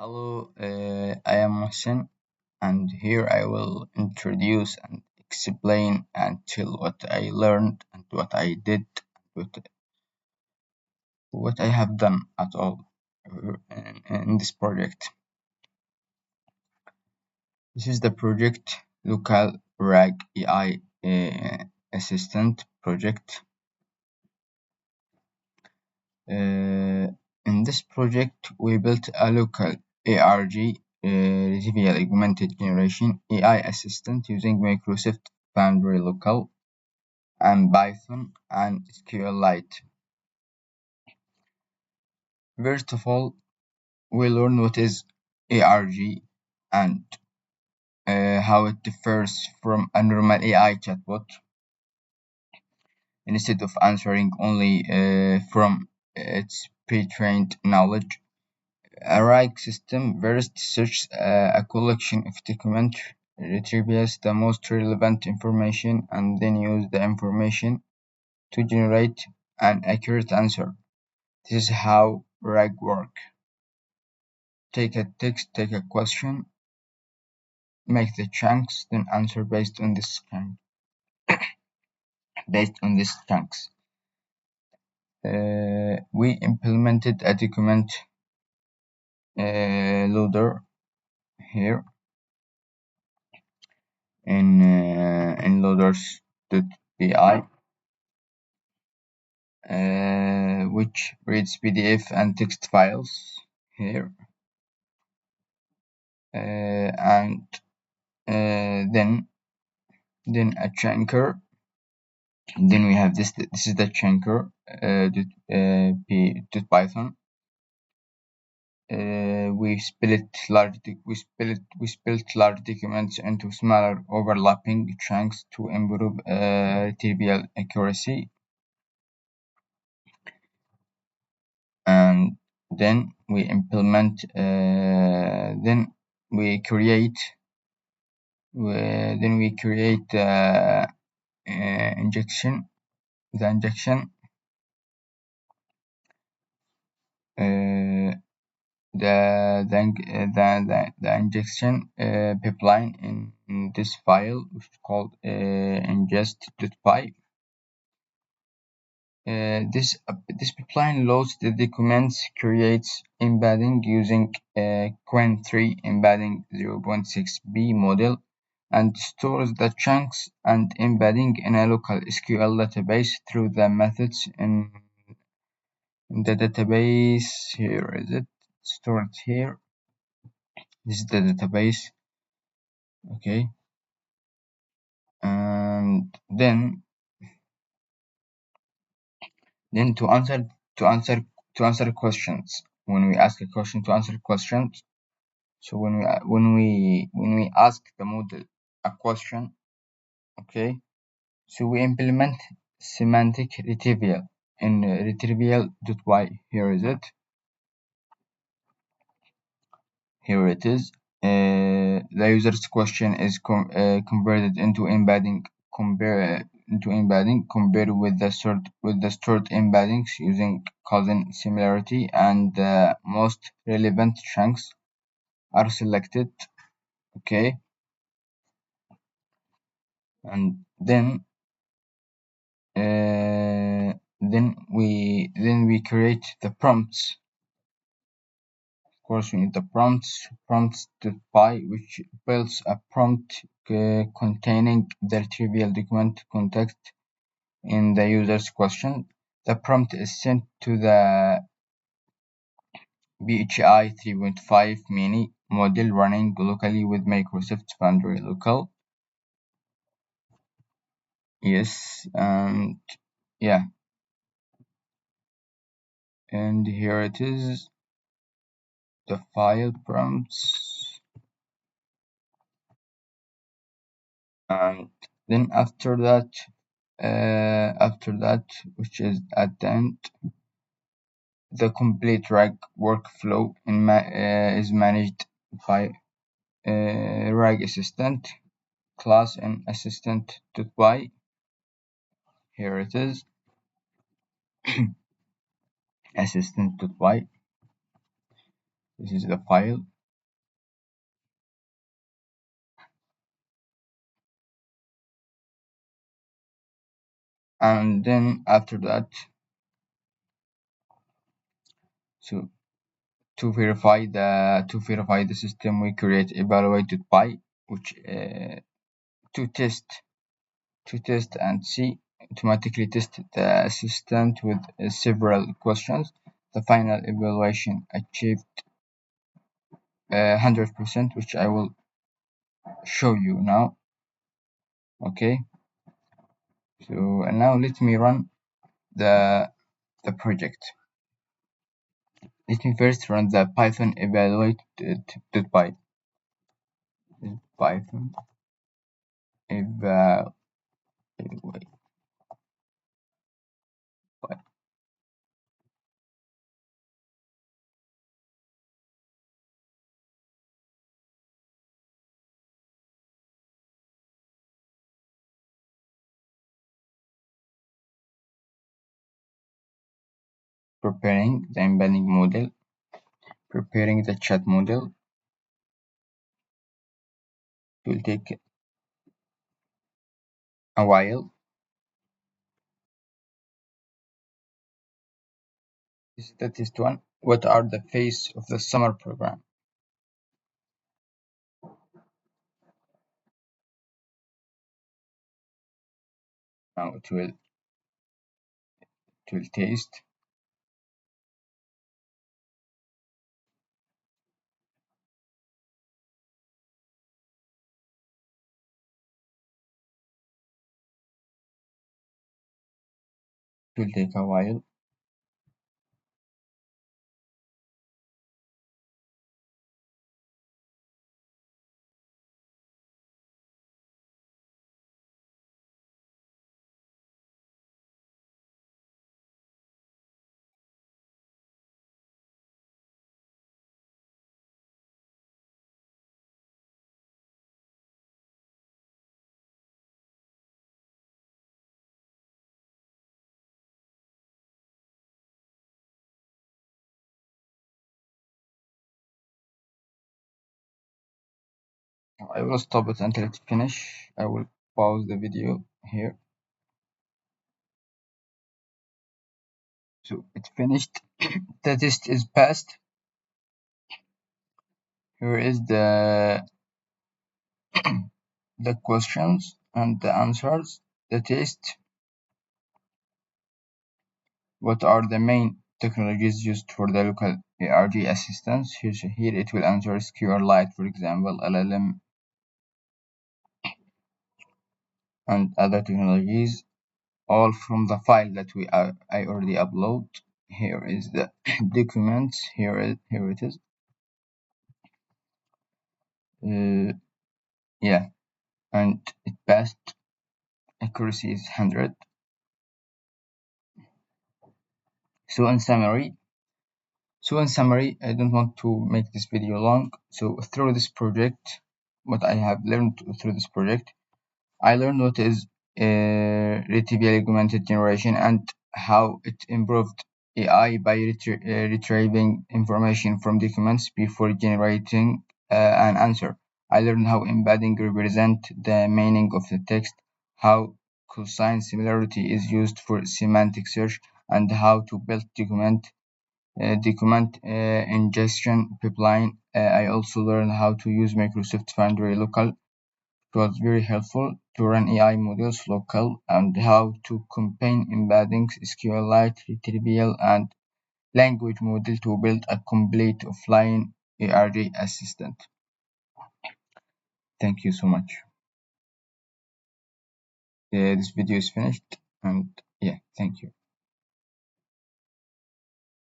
Hello, I am Mohsen, and here I will introduce and explain and tell what I learned and what I did, what I have done at all in this project. This is the project Local RAG AI Assistant project. In this project, we built a local ARG, Retrieval Augmented Generation AI assistant using Microsoft Foundry Local and Python and SQLite. First of all, we learn what is ARG and how it differs from a normal AI chatbot. Instead of answering only from its pre-trained knowledge, a RAG system first searches a collection of document, retrieves the most relevant information, and then uses the information to generate an accurate answer. This is how RAG works. Take a text, take a question, make the chunks, then answer based on these chunks. We implemented a document loader here in loaders.py, which reads PDF and text files here, and then a chunker. Then we have this. This is the chunker .python. We split large documents into smaller overlapping chunks to improve retrieval accuracy, and then we implement. Then we create. Then we create injection. The injection. The injection pipeline in this file, which is called ingest.py. This pipeline loads the documents, creates embedding using Qwen3 embedding 0.6b model, and stores the chunks and embedding in a local SQL database through the methods in the database. Here is it stored here. This is the database. Okay, and then to answer questions, when we ask a question, to answer questions. So when we ask the model a question, okay, so we implement semantic retrieval in retrieval.py. Here is it. Here it is. The user's question is converted into embedding. Compared with the stored embeddings using cousin similarity, and the most relevant chunks are selected. Okay, and then we create the prompts. Of course, we need the prompts.py, which builds a prompt containing the trivial document context in the user's question. The prompt is sent to the PHI 3.5 mini model running locally with Microsoft Foundry Local. Yes, and yeah, and here it is, the file prompts. And then after that, which is at the end, the complete RAG workflow is managed by RAG assistant class and assistant.py. Here it is, assistant.py. This is the file. And then after that, so to verify the system, we create evaluate.py, which to test and see automatically test the assistant with several questions. The final evaluation achieved 100%, which I will show you now. Okay, so now let me run the project. Let me first run the Python evaluate.py. Python evaluate. Preparing the embedding model, preparing the chat model. It will take a while. This is the test one. What are the phase of the summer program? Now it will taste. It will take a while. I will stop it until it finish. I will pause the video here. So it finished. The test is passed. Here is the questions and the answers. The test. What are the main technologies used for the local ARG assistance? Here it will answer SQLite, for example, LLM, and other technologies, all from the file that I already upload. Here is the documents. Here it is. Yeah, and it passed. Accuracy is 100. So in summary, I don't want to make this video long. So through this project, what I have learned through this project, I learned what is retrieval augmented generation and how it improved AI by retrieving information from documents before generating an answer. I learned how embedding represent the meaning of the text, how cosine similarity is used for semantic search, and how to build document ingestion pipeline. I also learned how to use Microsoft Foundry local. It was very helpful to run AI models local and how to combine embeddings, SQLite, retrieval, and language model to build a complete offline ARG assistant. Thank you so much. This video is finished, and yeah, thank you.